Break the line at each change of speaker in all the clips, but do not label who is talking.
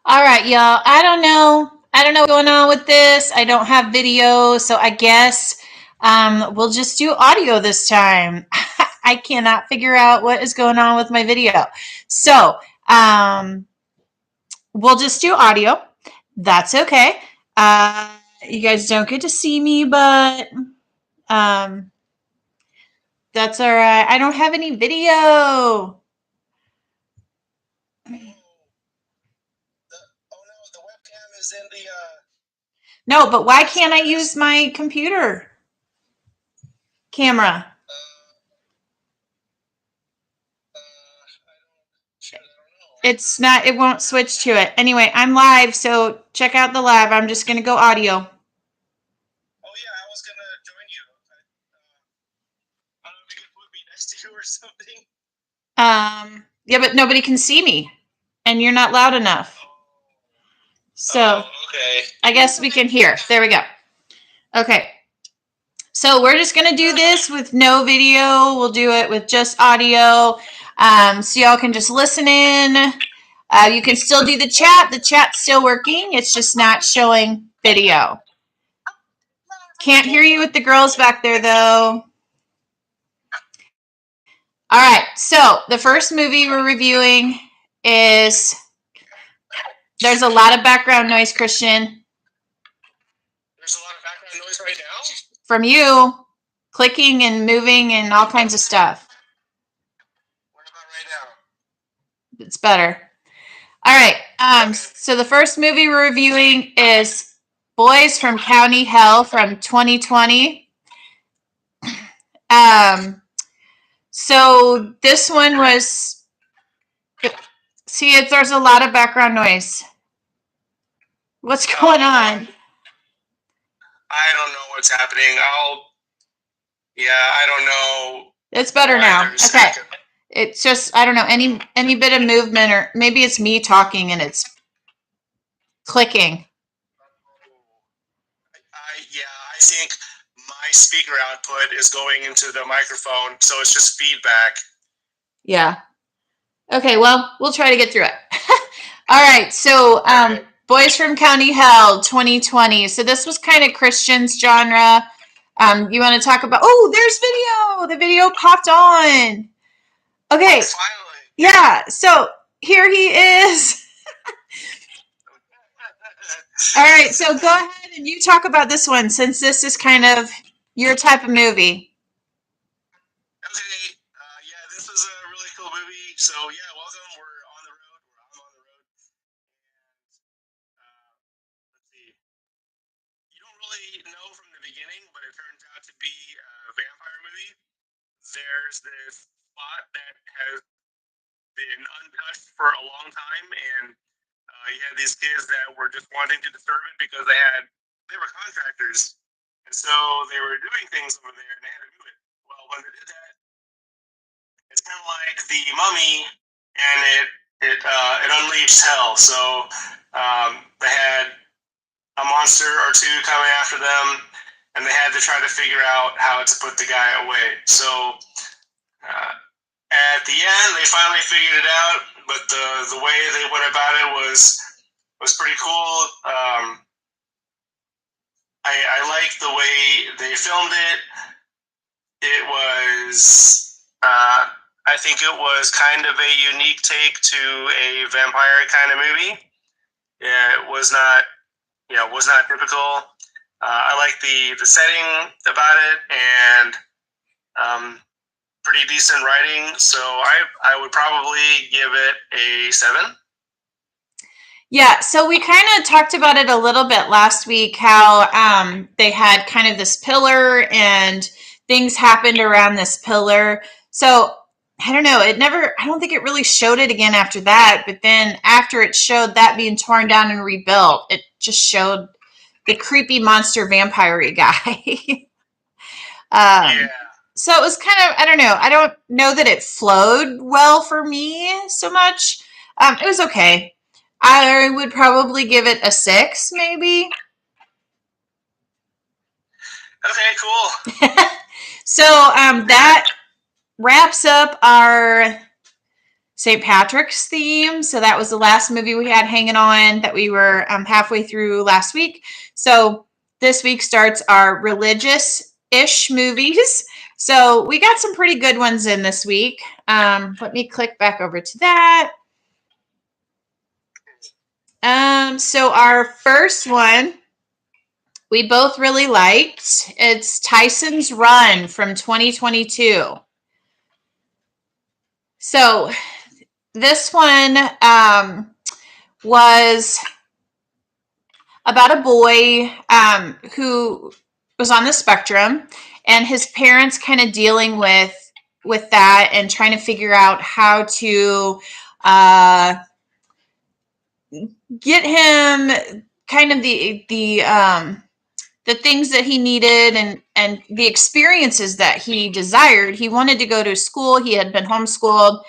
All right, y'all. I don't know. I don't know what's going on with this. I don't have video, so I guess we'll just do audio this time. I cannot figure out what is going on with my video. So um, we'll just do audio. That's okay. You guys don't get to see me, but um, that's all right. I don't have any video.
The webcam is in the.
No, but why can't I use my computer camera? It's not, it won't switch to it. Anyway, I'm live, so check out the live. I'm just going to go audio.
Oh, yeah, I was going to join you. I don't know if you could put me next to you or something.
Yeah, but nobody can see me, and you're not loud enough. So,
okay.
I guess we can hear. There we go. Okay. So we're just going to do this with no video. We'll do it with just audio. So y'all can just listen in. You can still do the chat. The chat's still working. It's just not showing video. Can't hear you with the girls back there, though. All right. So the first movie we're reviewing is. There's a lot of background noise, Christian.
There's a lot of background noise right now?
From you. Clicking and moving and all kinds of stuff.
What about right
now? It's better. All right. So the first movie we're reviewing is Boys from County Hell from 2020. So this one was. See, there's a lot of background noise. What's going on?
I don't know what's happening. I don't know.
It's better now. Okay. It's just, I don't know, any bit of movement, or maybe it's me talking and it's clicking.
I think my speaker output is going into the microphone, so it's just feedback.
Yeah. Okay, well, we'll try to get through it. All right, so Boys from County Hell 2020. So this was kind of Christian's genre. You want to talk about, oh, there's video. The video popped on. Okay.
Finally.
Yeah, so here he is. All right, so go ahead and you talk about this one, since this is kind of your type of movie.
Okay, this is a really cool movie. So yeah, welcome. We're on the road. I'm on the road. And let's see. You don't really know from the beginning, but it turns out to be a vampire movie. There's this spot that has been untouched for a long time, and you had these kids that were just wanting to disturb it because they were contractors, and so they were doing things over there, and they had to do it. Well, when they did that, it's kind of like the Mummy, and it unleashed hell. So they had a monster or two coming after them, and they had to try to figure out how to put the guy away. So at the end, they finally figured it out, but the way they went about it was pretty cool. I liked the way they filmed it. It was, I think it was kind of a unique take to a vampire kind of movie. Yeah, it was not, was not typical. I like the setting about it, and pretty decent writing. So I would probably give it a 7.
Yeah, so we kind of talked about it a little bit last week, how they had kind of this pillar and things happened around this pillar. So I don't know, I don't think it really showed it again after that. But then after it showed that being torn down and rebuilt, it just showed the creepy monster vampire guy.
Yeah.
So it was kind of, I don't know. I don't know that it flowed well for me so much. It was okay. I would probably give it a 6, maybe.
Okay, cool.
So that wraps up our St. Patrick's theme. So that was the last movie we had hanging on that we were halfway through last week. So this week starts our religious-ish movies. So we got some pretty good ones in this week. Let me click back over to that. So our first one we both really liked. It's Tyson's Run from 2022. So this one was about a boy who was on the spectrum, and his parents kind of dealing with that and trying to figure out how to get him kind of the things that he needed and the experiences that he desired. He wanted to go to school. He had been homeschooled.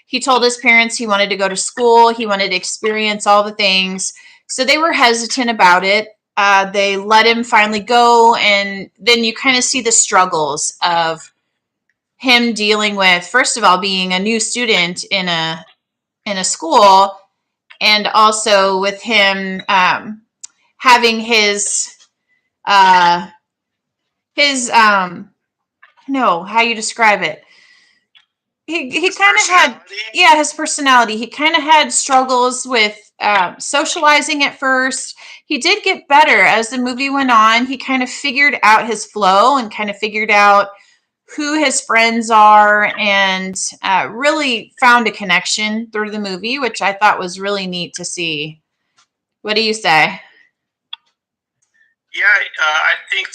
He told his parents he wanted to go to school. He wanted to experience all the things. So they were hesitant about it. They let him finally go. And then you kind of see the struggles of him dealing with, first of all, being a new student in a school, and also with him having his no, how you describe it. He kind of had, yeah, his personality. He kind of had struggles with socializing at first. He did get better as the movie went on. He kind of figured out his flow and kind of figured out who his friends are, and really found a connection through the movie, which I thought was really neat to see. What do you say?
Yeah, I think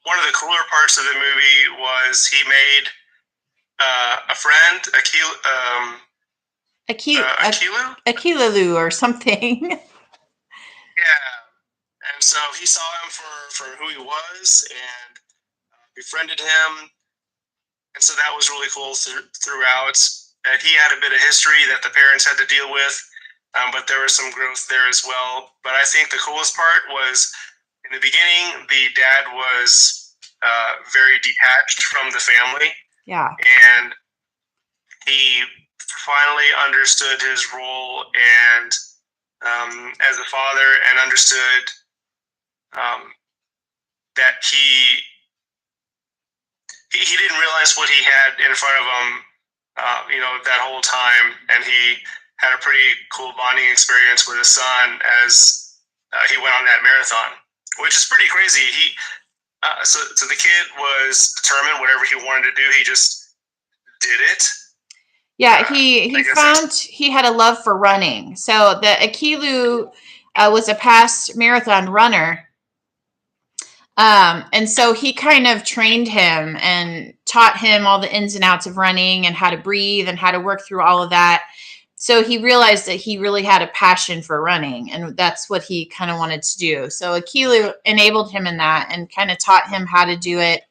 one of the cooler parts of the movie was he made a friend,
Akilu or something.
Yeah, and so he saw him for who he was and befriended him, and so that was really cool throughout. And he had a bit of history that the parents had to deal with, but there was some growth there as well. But I think the coolest part was in the beginning, the dad was very detached from the family.
Yeah.
And he finally understood his role and as a father, and understood that he didn't realize what he had in front of him, that whole time. And he had a pretty cool bonding experience with his son as he went on that marathon, which is pretty crazy. So the kid was determined. Whatever he wanted to do, he just did it.
Yeah, he found he had a love for running. So the Akilu was a past marathon runner. And so he kind of trained him and taught him all the ins and outs of running and how to breathe and how to work through all of that. So he realized that he really had a passion for running, and that's what he kind of wanted to do. So Akilu enabled him in that and kind of taught him how to do it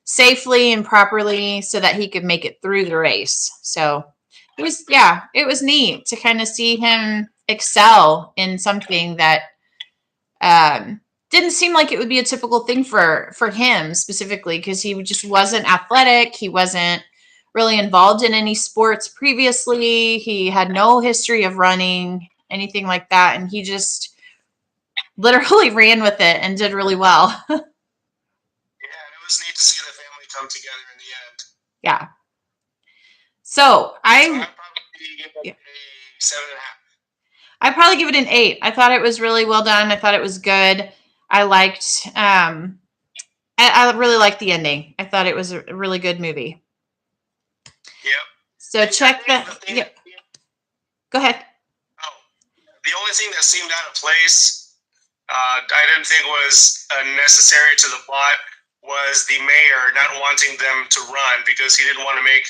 safely and properly so that he could make it through the race. So it was neat to kind of see him excel in something that didn't seem like it would be a typical thing for him specifically, because he just wasn't athletic. He wasn't really involved in any sports previously. He had no history of running, anything like that. And he just literally ran with it and did really well.
Yeah, it was neat to see the family come together in the end.
Yeah. So
I'd probably give it a 7.5.
I'd probably give it an 8. I thought it was really well done. I thought it was good. I liked, I really liked the ending. I thought it was a really good movie.
Yep.
So check that. Yep. Go ahead.
Oh, the only thing that seemed out of place, I didn't think was necessary to the plot, was the mayor not wanting them to run because he didn't want to make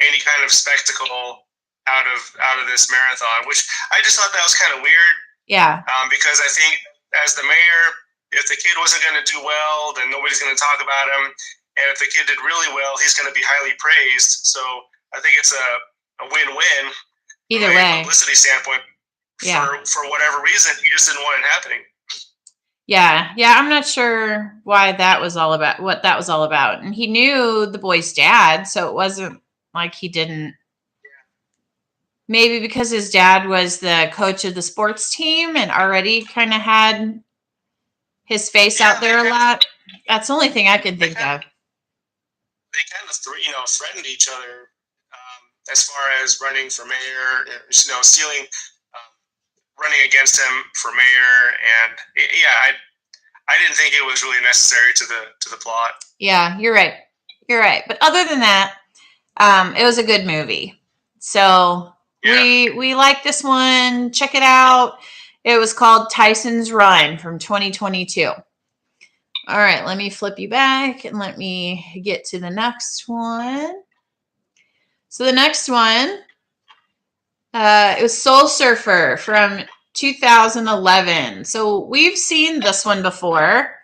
any kind of spectacle out of this marathon, which I just thought that was kind of weird.
Yeah.
Because I think as the mayor, if the kid wasn't going to do well, then nobody's going to talk about him. And if the kid did really well, he's going to be highly praised. So I think it's a win-win.
Either way.
Publicity standpoint.
Yeah.
For whatever reason, he just didn't want it happening.
Yeah. I'm not sure what that was all about. And he knew the boy's dad, so it wasn't like he didn't maybe because his dad was the coach of the sports team and already kind of had his face out there a lot. That's the only thing I can think of.
They kind of threatened each other as far as running for mayor, stealing, running against him for mayor, and yeah, I didn't think it was really necessary to the plot.
Yeah, you're right. You're right. But other than that, it was a good movie. So we like this one. Check it out. It was called Tyson's Run from 2022. All right, let me flip you back and let me get to the next one. So the next one, it was Soul Surfer from 2011. So we've seen this one before.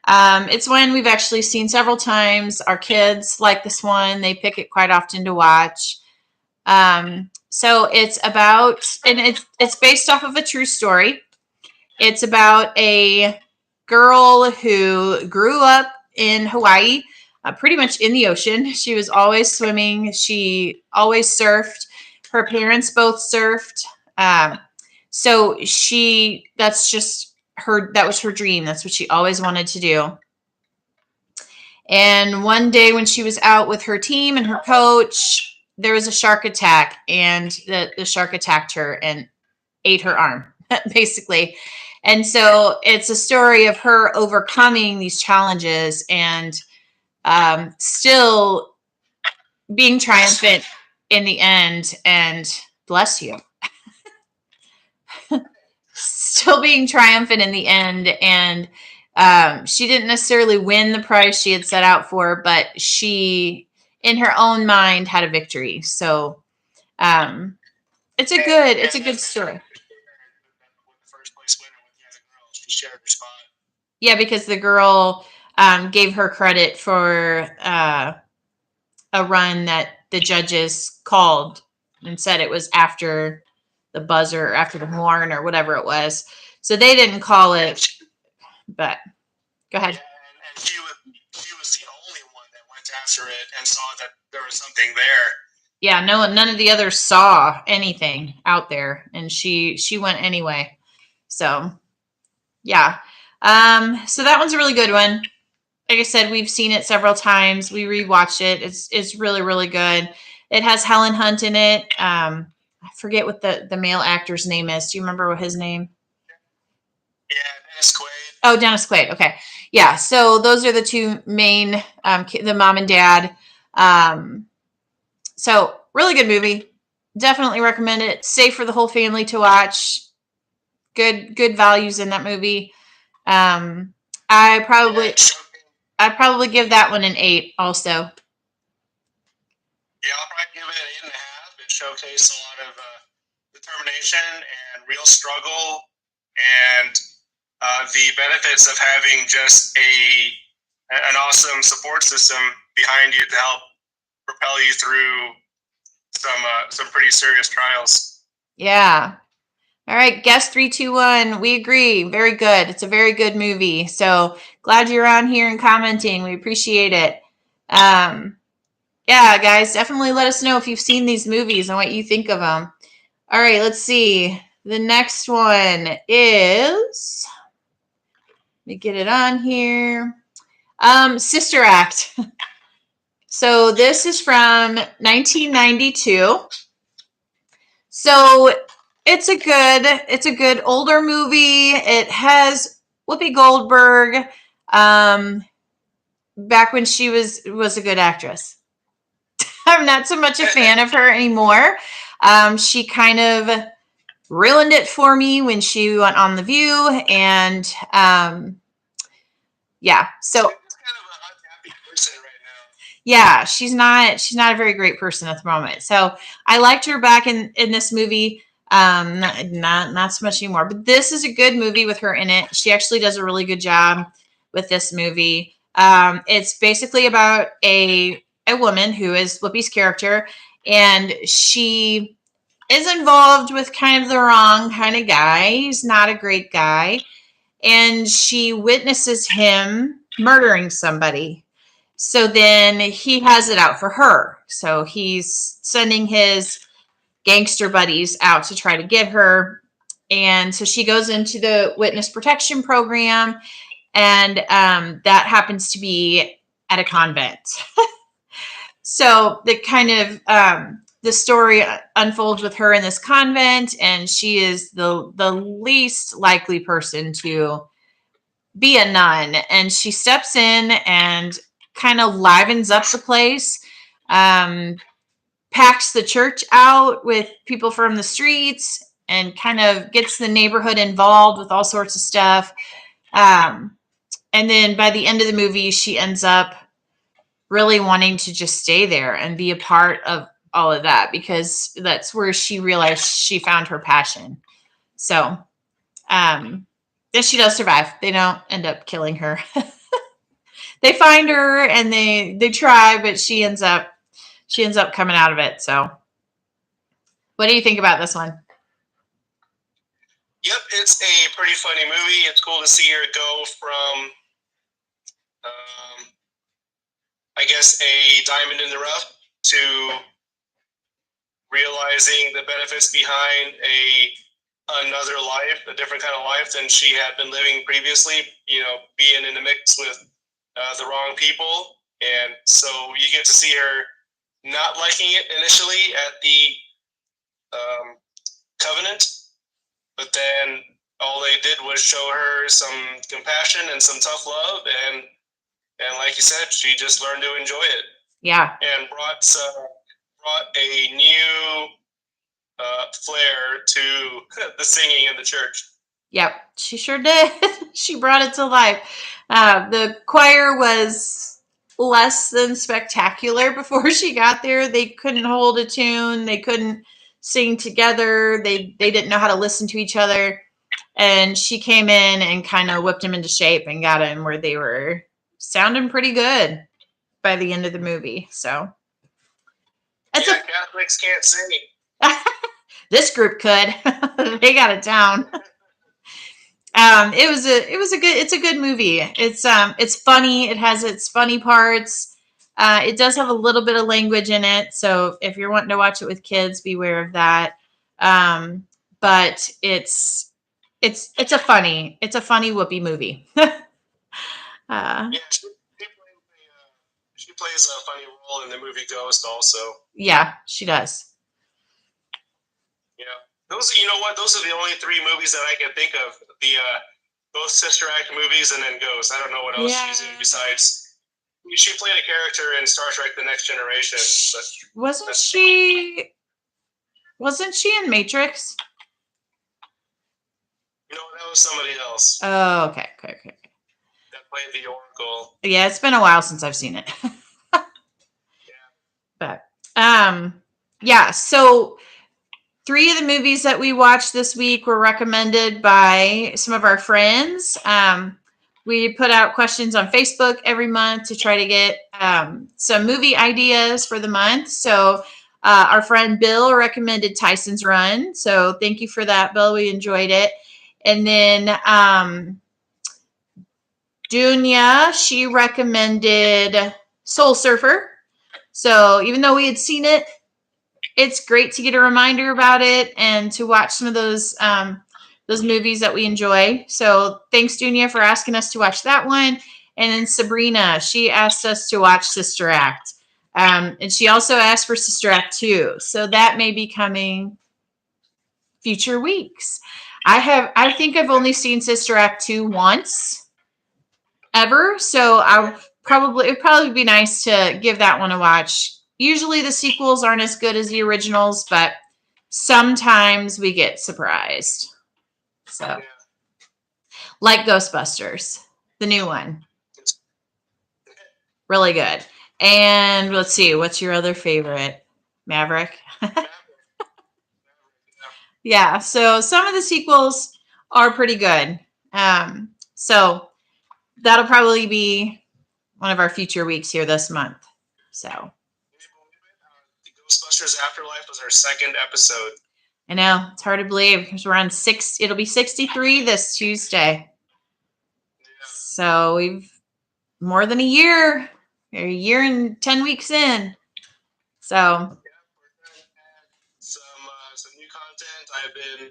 It's one we've actually seen several times. Our kids like this one. They pick it quite often to watch. So it's about, and it's based off of a true story. It's about a girl who grew up in Hawaii, pretty much in the ocean. She was always swimming. She always surfed. Her parents both surfed. So that's just her, that was her dream. That's what she always wanted to do. And one day when she was out with her team and her coach, there was a shark attack, and the shark attacked her and ate her arm, basically. And so it's a story of her overcoming these challenges and still being triumphant in the end. And bless you. Still being triumphant in the end. And she didn't necessarily win the prize she had set out for, but she, in her own mind, had a victory. So it's a good story. Yeah, because the girl gave her credit for a run that the judges called and said it was after the buzzer, after the horn, or whatever it was. So they didn't call it, but go ahead.
And she was the only one that went after it and saw that there was something there.
Yeah, none of the others saw anything out there, and she went anyway. So yeah. So that one's a really good one. Like I said, we've seen it several times. We rewatched it. It's really, really good. It has Helen Hunt in it. I forget what the male actor's name is. Do you remember what his name?
Yeah, Dennis Quaid.
Oh, Dennis Quaid. Okay. Yeah. So those are the two main, the mom and dad. So really good movie. Definitely recommend it. Safe for the whole family to watch. Good values in that movie. I'd probably give that one an 8 also.
Yeah, I'll probably give it an 8.5. It showcased a lot of determination and real struggle, and the benefits of having just an awesome support system behind you to help propel you through some pretty serious trials.
Yeah. All right, guess 3, 2, 1. We agree. Very good. It's a very good movie. So glad you're on here and commenting. We appreciate it. Yeah, guys, definitely let us know if you've seen these movies and what you think of them. All right, let's see. The next one is, let me get it on here. Sister Act. So this is from 1992. So it's a good older movie. It has Whoopi Goldberg, back when she was a good actress. I'm not so much a fan of her anymore. She kind of ruined it for me when she went on The View, and yeah, so
She's kind of an unhappy person right now.
Yeah, she's not a very great person at the moment. So I liked her back in this movie. Not so much anymore, but this is a good movie with her in it. She actually does a really good job with this movie. It's basically about a woman who is Whoopi's character, and she is involved with kind of the wrong kind of guy. He's not a great guy, and she witnesses him murdering somebody. So then he has it out for her. So he's sending his gangster buddies out to try to get her. And so she goes into the witness protection program, and that happens to be at a convent. So the kind of the story unfolds with her in this convent, and she is the least likely person to be a nun. And she steps in and kind of livens up the place, packs the church out with people from the streets, and kind of gets the neighborhood involved with all sorts of stuff. And then by the end of the movie, she ends up really wanting to just stay there and be a part of all of that, because that's where she realized she found her passion. So, then she does survive. They don't end up killing her. They find her and they try, but she ends up coming out of it. So, what do you think about this one?
Yep, it's a pretty funny movie. It's cool to see her go from, I guess, a diamond in the rough to realizing the benefits behind another life, a different kind of life than she had been living previously. You know, being in the mix with the wrong people, and so you get to see her not liking it initially at the covenant, but then all they did was show her some compassion and some tough love, and like you said, she just learned to enjoy it.
Yeah,
and brought a new flair to the singing in the church.
Yep, she sure did. She brought it to life. The choir was less than spectacular before she got there. They couldn't hold a tune. They couldn't sing together. They didn't know how to listen to each other. And she came in and kind of whipped them into shape and got them where they were sounding pretty good by the end of the movie. So
Catholics can't sing.
This group could. They got it down. It's a good movie. It's funny. It has its funny parts. It does have a little bit of language in it, so if you're wanting to watch it with kids, beware of that. But it's a funny whoopee movie.
Yeah, she plays a funny role in the movie Ghost also.
Yeah, she does.
Yeah. Those, you know what? Those are the only 3 movies that I can think of. The both Sister Act movies and then Ghost. I don't know what else she's in besides. She played a character in Star Trek: The Next Generation.
Wasn't she in Matrix?
No, that was somebody else.
Oh, okay.
That played the Oracle.
Yeah, it's been a while since I've seen it. But yeah, so 3 of the movies that we watched this week were recommended by some of our friends. We put out questions on Facebook every month to try to get some movie ideas for the month. So our friend Bill recommended Tyson's Run. So thank you for that, Bill. We enjoyed it. And then Dunya, she recommended Soul Surfer. So even though we had seen it, it's great to get a reminder about it and to watch some of those movies that we enjoy. So thanks, Dunya, for asking us to watch that one. And then Sabrina, she asked us to watch Sister Act. And she also asked for Sister Act 2. So that may be coming future weeks. I think I've only seen Sister Act 2 once ever. So it'd probably be nice to give that one a watch. Usually the sequels aren't as good as the originals, but sometimes we get surprised. So, like Ghostbusters, the new one. Really good. And let's see, what's your other favorite? Maverick? Yeah, so some of the sequels are pretty good. So that'll probably be one of our future weeks here this month. So
the Ghostbusters Afterlife was our 2nd episode.
I know, it's hard to believe because we're on 6. It'll be 63 this Tuesday. Yeah. So we've more than a year and 10 weeks in. So
some some new content. I've been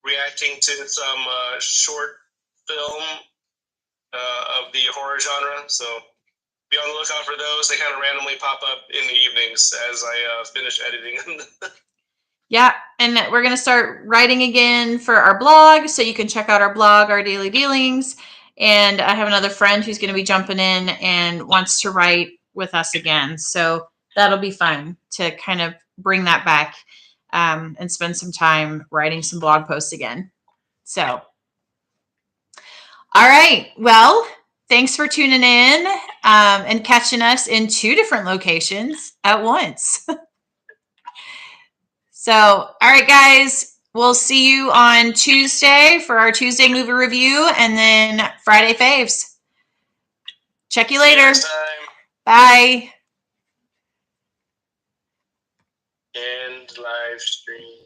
reacting to some short film of the horror genre, so be on the lookout for those. They kind of randomly pop up in the evenings as I finish editing.
Yeah, and we're going to start writing again for our blog, so you can check out our blog, Our Daily Dealings. And I have another friend who's going to be jumping in and wants to write with us again. So that'll be fun to kind of bring that back and spend some time writing some blog posts again. So, all right. Well, thanks for tuning in and catching us in 2 different locations at once. So, all right, guys, we'll see you on Tuesday for our Tuesday movie review and then Friday faves. Check you later.
Next time.
Bye.
End live stream.